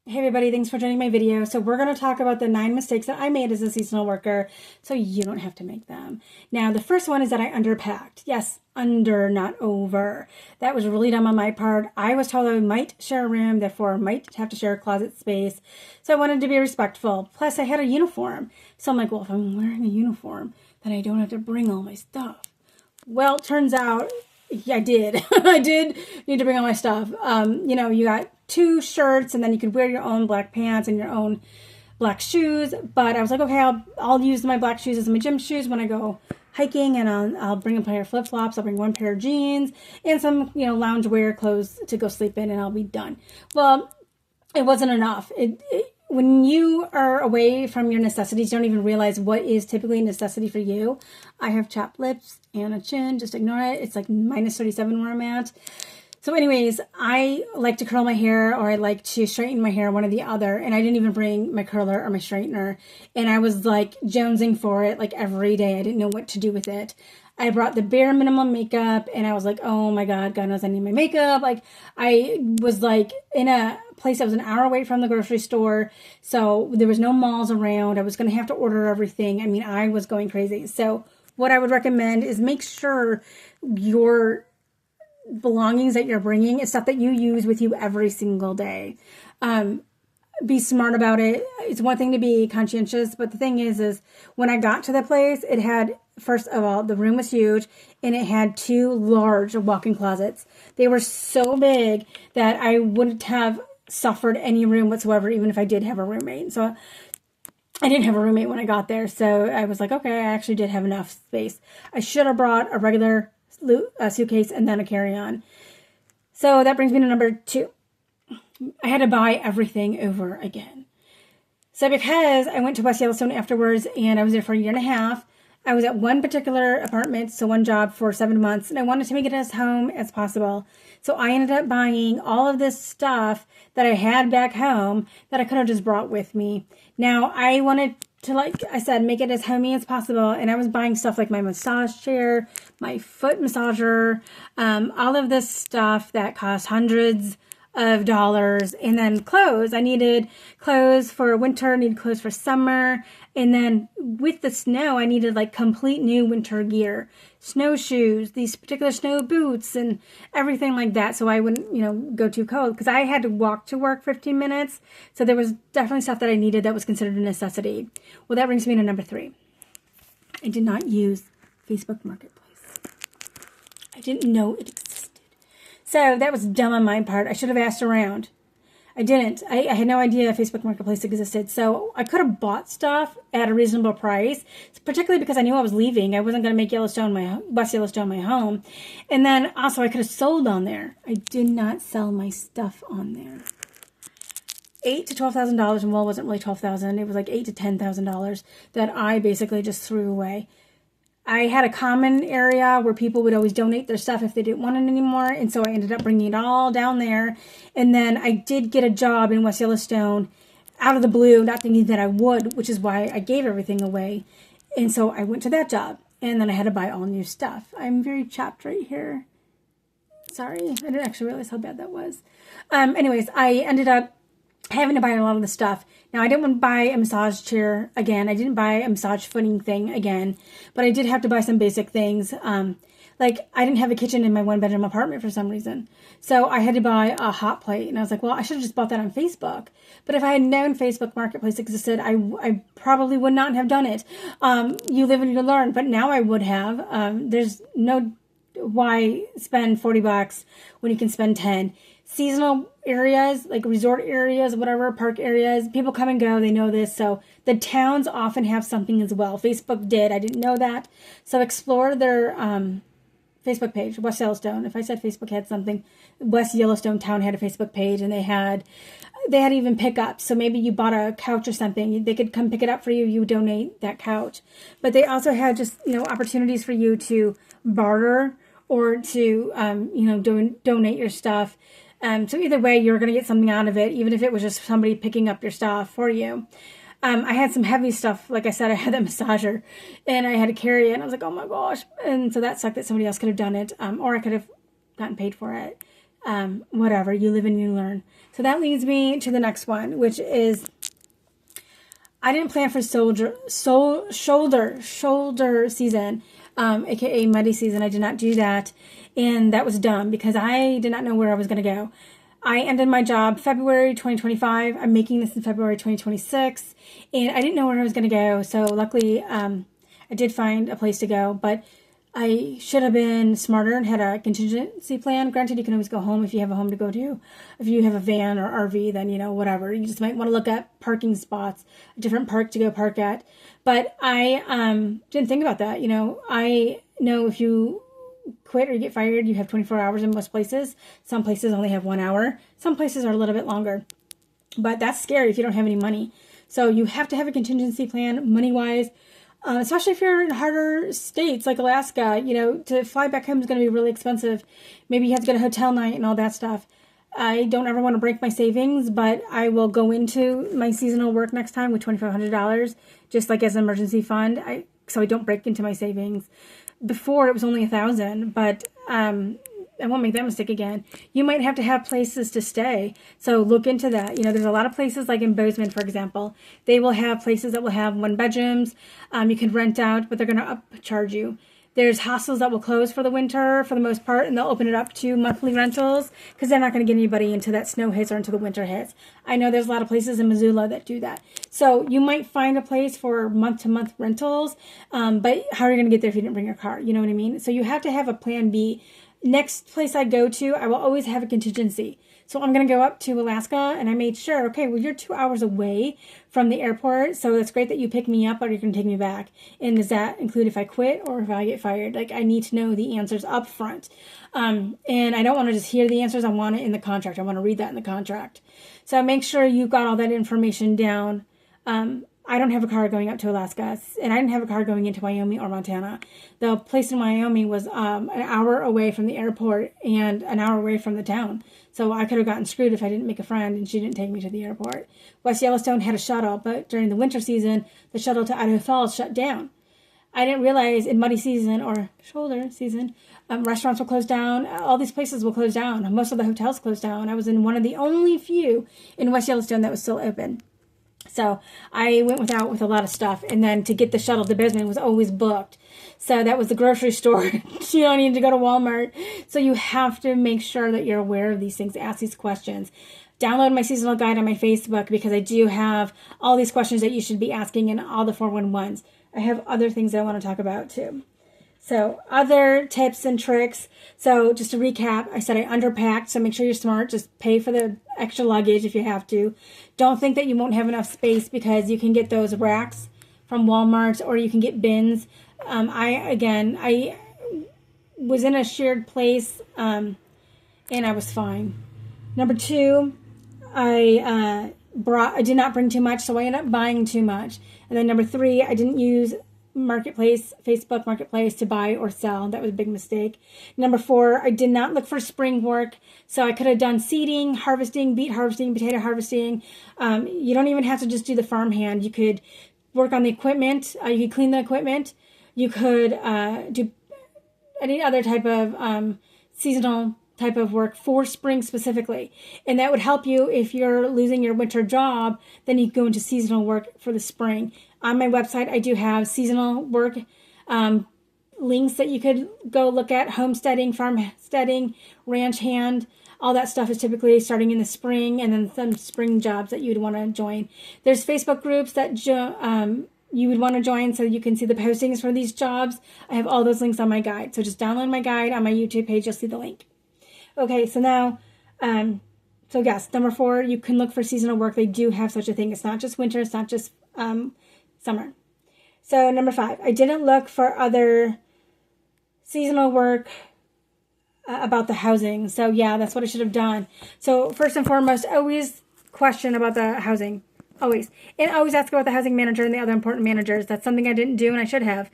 Hey everybody, thanks for joining my video. So we're going to talk about the 9 mistakes that I made as a seasonal worker so you don't have to make them. Now, the first one is that I underpacked. Yes, under, not over. That was really dumb on my part. I was told I might share a room, therefore might have to share a closet space. So I wanted to be respectful. Plus, I had a uniform. So I'm like, well, if I'm wearing a uniform, then I don't have to bring all my stuff. Well, turns out, yeah, I did. I did need to bring all my stuff. You got 2 shirts, and then you could wear your own black pants and your own black shoes. But I was like, okay, I'll use my black shoes as my gym shoes when I go hiking, and I'll bring a pair of flip flops. I'll bring 1 pair of jeans and some lounge wear clothes to go sleep in, and I'll be done. Well, it wasn't enough. When you are away from your necessities, you don't even realize what is typically a necessity for you. I have chapped lips and a chin. Just ignore it. It's like minus 37 where I'm at. So anyways, I like to curl my hair, or I like to straighten my hair, one or the other. And I didn't even bring my curler or my straightener. And I was like jonesing for it like every day. I didn't know what to do with it. I brought the bare minimum makeup, and I was like, oh my God, God knows I need my makeup. Like, I was like in a place that was an hour away from the grocery store. So there was no malls around. I was going to have to order everything. I mean, I was going crazy. So what I would recommend is make sure your belongings that you're bringing is stuff that you use with you every single day. Be smart about it. It's one thing to be conscientious, but the thing is when I got to the place, it had, first of all, the room was huge, and it had 2 large walk-in closets. They were so big that I wouldn't have suffered any room whatsoever, even if I did have a roommate. So I didn't have a roommate when I got there, so I was like, okay, I actually did have enough space. I should have brought a regular suitcase and then a carry-on. So that brings me to number 2. I had to buy everything over again. So because I went to West Yellowstone afterwards, and I was there for a year and a half, I was at one particular apartment, so one job for 7 months, and I wanted to make it as home as possible. So I ended up buying all of this stuff that I had back home that I could have just brought with me. Now, I wanted to, like I said, make it as homey as possible, and I was buying stuff like my massage chair, my foot massager, all of this stuff that cost hundreds of dollars. And then clothes. I needed clothes for winter, I needed clothes for summer. And then with the snow, I needed like complete new winter gear, snowshoes, these particular snow boots, and everything like that. So I wouldn't, go too cold, because I had to walk to work 15 minutes. So there was definitely stuff that I needed that was considered a necessity. Well, that brings me to number 3. I did not use Facebook Marketplace. I didn't know it existed. So that was dumb on my part. I should have asked around. I didn't. I had no idea Facebook Marketplace existed. So I could have bought stuff at a reasonable price, particularly because I knew I was leaving. I wasn't going to make West Yellowstone my home. And then also I could have sold on there. I did not sell my stuff on there. $8,000 to $12,000, and well, it wasn't really $12,000. It was like $8,000 to $10,000 that I basically just threw away. I had a common area where people would always donate their stuff if they didn't want it anymore. And so I ended up bringing it all down there. And then I did get a job in West Yellowstone out of the blue, not thinking that I would, which is why I gave everything away. And so I went to that job, and then I had to buy all new stuff. I'm very chapped right here. Sorry, I didn't actually realize how bad that was. Anyways, I ended up having to buy a lot of the stuff. Now, I didn't want to buy a massage chair again. I didn't buy a massage footing thing again. But I did have to buy some basic things. Like, I didn't have a kitchen in my 1-bedroom apartment for some reason. So I had to buy a hot plate. And I was like, well, I should have just bought that on Facebook. But if I had known Facebook Marketplace existed, I probably would not have done it. You live and you learn. But now I would have. There's no why spend $40 when you can spend 10. Seasonal areas, like resort areas, whatever, park areas, people come and go. They know this. So the towns often have something as well. Facebook did. I didn't know that. So explore their Facebook page, West Yellowstone. If I said Facebook had something, West Yellowstone town had a Facebook page, and they had even pickups. So maybe you bought a couch or something, they could come pick it up for you. You donate that couch. But they also had just, opportunities for you to barter or to, donate your stuff. So either way, you're going to get something out of it, even if it was just somebody picking up your stuff for you. I had some heavy stuff. Like I said, I had that massager, and I had to carry it. And I was like, oh my gosh. And so that sucked that somebody else could have done it, or I could have gotten paid for it. whatever, you live and you learn. So that leads me to the next one, which is I didn't plan for shoulder season, aka muddy season. I did not do that, and that was dumb because I did not know where I was going to go. I ended my job February 2025. I'm making this in February 2026, and I didn't know where I was going to go. So luckily, I did find a place to go, but I should have been smarter and had a contingency plan. Granted, you can always go home if you have a home to go to. If you have a van or RV, then, whatever. You just might want to look at parking spots, a different park to go park at. But I didn't think about that. I know if you quit or you get fired, you have 24 hours in most places. Some places only have 1 hour. Some places are a little bit longer. But that's scary if you don't have any money. So you have to have a contingency plan money-wise. Especially if you're in harder states like Alaska, to fly back home is going to be really expensive. Maybe you have to get a hotel night and all that stuff. I don't ever want to break my savings, but I will go into my seasonal work next time with $2,500, just like as an emergency fund, so I don't break into my savings. Before it was only $1,000, but I won't make that mistake again. You might have to have places to stay. So look into that. There's a lot of places like in Bozeman, for example. They will have places that will have 1 bedrooms. You can rent out, but they're going to upcharge you. There's hostels that will close for the winter for the most part, and they'll open it up to monthly rentals because they're not going to get anybody into that snow hits or into the winter hits. I know there's a lot of places in Missoula that do that. So you might find a place for month-to-month rentals, but how are you going to get there if you didn't bring your car? You know what I mean? So you have to have a plan B. Next place I go to, I will always have a contingency. So I'm going to go up to Alaska, and I made sure, okay, well, you're 2 hours away from the airport, so it's great that you pick me up, or you're going to take me back. And does that include if I quit or if I get fired? I need to know the answers up front. And I don't want to just hear the answers. I want it in the contract. I want to read that in the contract. So make sure you've got all that information down. I don't have a car going up to Alaska, and I didn't have a car going into Wyoming or Montana. The place in Wyoming was an hour away from the airport and an hour away from the town. So I could have gotten screwed if I didn't make a friend and she didn't take me to the airport. West Yellowstone had a shuttle, but during the winter season, the shuttle to Idaho Falls shut down. I didn't realize in muddy season or shoulder season, restaurants will close down. All these places will close down. Most of the hotels closed down. I was in one of the only few in West Yellowstone that was still open. So I went without with a lot of stuff. And then to get the shuttle to Bozeman was always booked. So that was the grocery store. You don't need to go to Walmart. So you have to make sure that you're aware of these things. Ask these questions. Download my seasonal guide on my Facebook because I do have all these questions that you should be asking in all the 411s. I have other things that I want to talk about too. So other tips and tricks. So just to recap, I said I underpacked. So make sure you're smart. Just pay for the extra luggage if you have to. Don't think that you won't have enough space because you can get those racks from Walmart or you can get bins. I was in a shared place and I was fine. Number 2, I did not bring too much, so I ended up buying too much. And then number 3, I didn't use Facebook Marketplace to buy or sell. That was a big mistake. Number 4, I did not look for spring work. So I could have done seeding, harvesting, beet harvesting, potato harvesting. You don't even have to just do the farmhand. You could work on the equipment. You could clean the equipment. You could do any other type of seasonal type of work for spring specifically. And that would help you if you're losing your winter job, then you can go into seasonal work for the spring. On my website, I do have seasonal work links that you could go look at. Homesteading, farmsteading, ranch hand, all that stuff is typically starting in the spring, and then some spring jobs that you'd want to join. There's Facebook groups that you would want to join so you can see the postings for these jobs. I have all those links on my guide. So just download my guide on my YouTube page. You'll see the link. Okay, so now, so yes, number 4, you can look for seasonal work. They do have such a thing. It's not just winter. It's not just summer. So number 5, I didn't look for other seasonal work about the housing. So yeah, that's what I should have done. So first and foremost, always question about the housing. Always. And always ask about the housing manager and the other important managers. That's something I didn't do and I should have.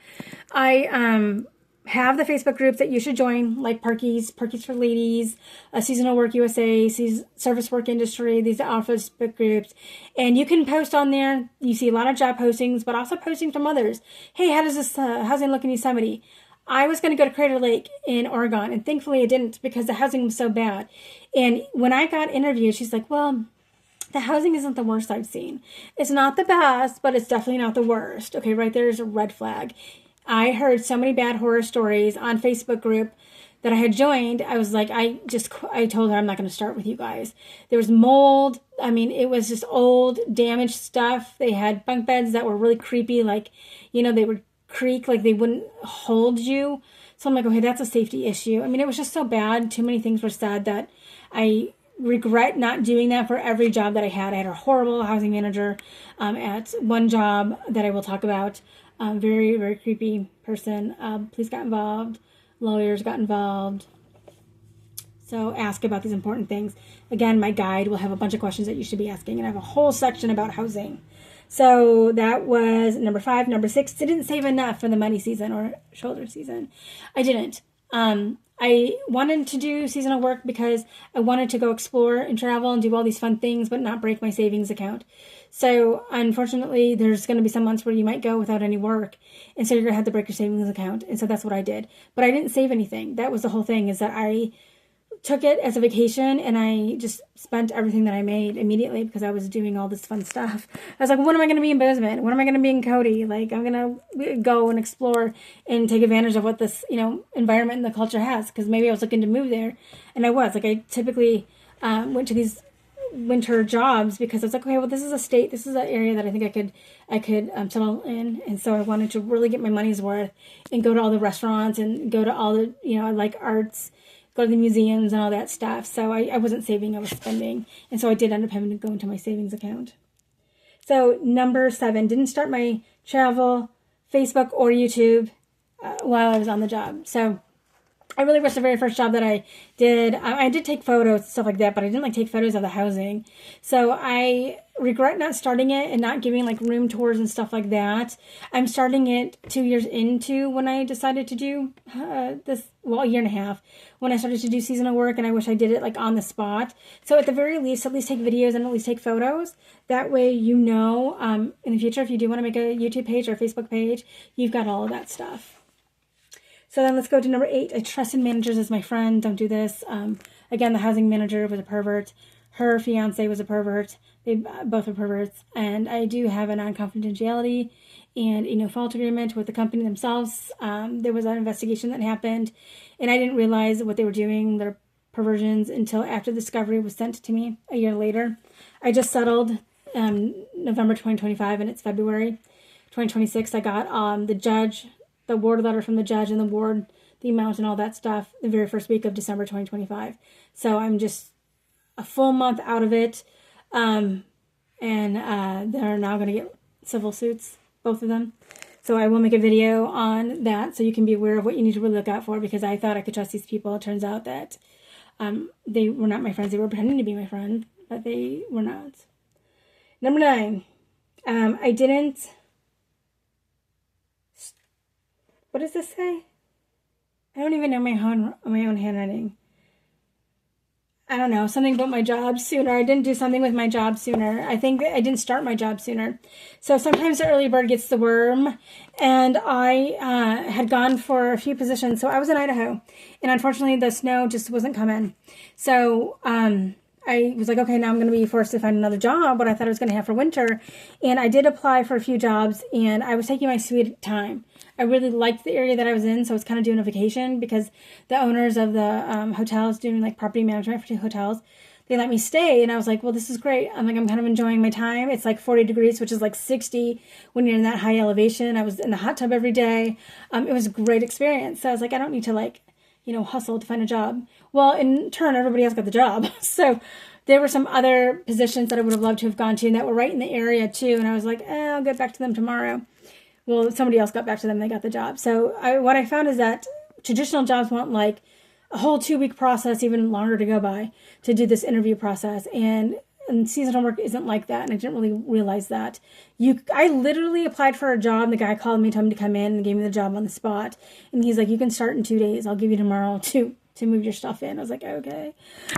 I have the Facebook groups that you should join, like Parkies for Ladies, Seasonal Work USA, Service Work Industry. These are all Facebook groups. And you can post on there. You see a lot of job postings, but also postings from others. Hey, how does this housing look in Yosemite? I was going to go to Crater Lake in Oregon, and thankfully I didn't because the housing was so bad. And when I got interviewed, she's like, well, the housing isn't the worst I've seen. It's not the best, but it's definitely not the worst. Okay, right there's a red flag. I heard so many bad horror stories on Facebook group that I had joined. I was like, I told her I'm not going to start with you guys. There was mold. I mean, it was just old, damaged stuff. They had bunk beds that were really creepy, like, they would creak, like they wouldn't hold you. So I'm like, okay, that's a safety issue. I mean, it was just so bad. Too many things were said that I regret not doing that for every job that I had. I had a horrible housing manager at one job that I will talk about. Very, very creepy person. Police got involved. Lawyers got involved. So ask about these important things. Again, my guide will have a bunch of questions that you should be asking, and I have a whole section about housing. So that was number 5. Number 6, didn't save enough for the money season or shoulder season. I didn't. I wanted to do seasonal work because I wanted to go explore and travel and do all these fun things, but not break my savings account. So unfortunately, there's going to be some months where you might go without any work. And so you're going to have to break your savings account. And so that's what I did. But I didn't save anything. That was the whole thing, is that I took it as a vacation and I just spent everything that I made immediately because I was doing all this fun stuff. I was like, when am I going to be in Bozeman? When am I going to be in Cody? Like, I'm going to go and explore and take advantage of what this, environment and the culture has, because maybe I was looking to move there. And I was. Like, I typically went to these winter jobs because I was like, okay, well, this is a state, this is an area that I think I could settle in. And so I wanted to really get my money's worth and go to all the restaurants and go to all the, I like arts, go to the museums and all that stuff. So I wasn't saving, I was spending. And so I did end up having to go into my savings account. So number 7, didn't start my travel, Facebook, or YouTube while I was on the job. So I really wish the very first job that I did take photos and stuff like that, but I didn't take photos of the housing. So I regret not starting it and not giving room tours and stuff like that. I'm starting it 2 years into when I decided to do a year and a half, when I started to do seasonal work, and I wish I did it on the spot. So at the very least, at least take videos and at least take photos. That way, in the future, if you do want to make a YouTube page or a Facebook page, you've got all of that stuff. So then let's go to number 8. I trusted managers as my friend. Don't do this. Again, the housing manager was a pervert. Her fiance was a pervert. They both were perverts. And I do have a non-confidentiality and a no-fault agreement with the company themselves. There was an investigation that happened, and I didn't realize what they were doing, their perversions, until after the discovery was sent to me a year later. I just settled November 2025, and it's February 2026. I got the award letter from the judge and the award, the amount and all that stuff, the very first week of December 2025. So I'm just a full month out of it. And they're now going to get civil suits, both of them. So I will make a video on that so you can be aware of what you need to really look out for, because I thought I could trust these people. It turns out that they were not my friends. They were pretending to be my friend, but they were not. Number 9, I didn't... What does this say? I don't even know my own handwriting. I don't know, something about my job sooner. I didn't do something with my job sooner. I think I didn't start my job sooner. So sometimes the early bird gets the worm. And I had gone for a few positions. So I was in Idaho. And unfortunately, the snow just wasn't coming. So I was like, okay, now I'm going to be forced to find another job, what I thought I was going to have for winter. And I did apply for a few jobs, and I was taking my sweet time. I really liked the area that I was in, so I was kind of doing a vacation, because the owners of the hotels, doing property management for 2 hotels, they let me stay. And I was like, well, this is great. I'm kind of enjoying my time. It's 40 degrees, which is 60 when you're in that high elevation. I was in the hot tub every day. It was a great experience. So I was like, I don't need to hustle to find a job. Well, in turn, everybody else got the job. So there were some other positions that I would have loved to have gone to, and that were right in the area too. And I was like, I'll get back to them tomorrow. Well, somebody else got back to them. They got the job. So what I found is that traditional jobs want a whole 2-week process, even longer to go by, to do this interview process. And seasonal work isn't like that. And I didn't really realize that. I literally applied for a job. The guy called me, told me to come in, and gave me the job on the spot. And he's like, you can start in 2 days. I'll give you tomorrow to move your stuff in. I was like, okay.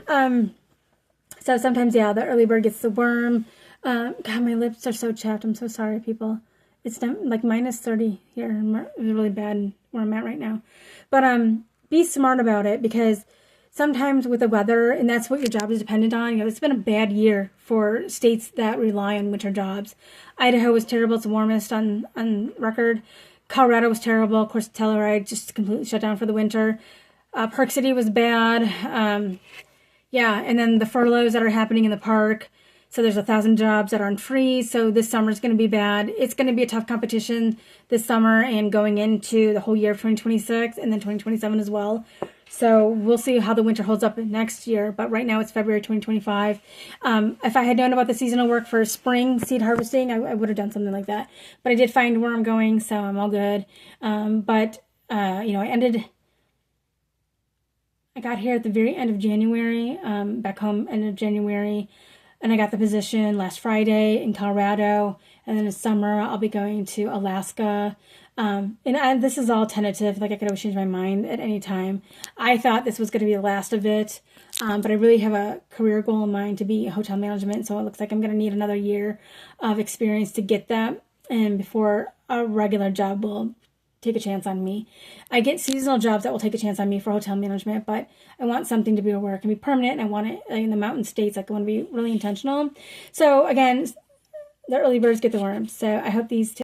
So sometimes, the early bird gets the worm. God, my lips are so chapped. I'm so sorry, people. It's like minus 30 here. It's really bad where I'm at right now. But be smart about it, because sometimes with the weather, and that's what your job is dependent on, you know, it's been a bad year for states that rely on winter jobs. Idaho was terrible. It's the warmest on record. Colorado was terrible. Of course, Telluride just completely shut down for the winter. Park City was bad. Yeah, and then the furloughs that are happening in the park. So there's 1,000 jobs that aren't free. So this summer is going to be bad. It's going to be a tough competition this summer and going into the whole year of 2026 and then 2027 as well. So we'll see how the winter holds up next year. But right now it's February 2025. If I had known about the seasonal work for spring seed harvesting, I would have done something like that. But I did find where I'm going, so I'm all good. You know, I got here at the very end of January, back home end of January, and I got the position last Friday in Colorado. And then in summer, I'll be going to Alaska. This is all tentative. Like, I could always change my mind at any time. I thought this was going to be the last of it, but I really have a career goal in mind to be hotel management. So it looks like I'm going to need another year of experience to get that, and before a regular job will take a chance on me. I get seasonal jobs that will take a chance on me for hotel management, but I want something to be where it can be permanent, and I want it in the mountain states. Like, I want to be really intentional. So again, the early birds get the worms. So I hope these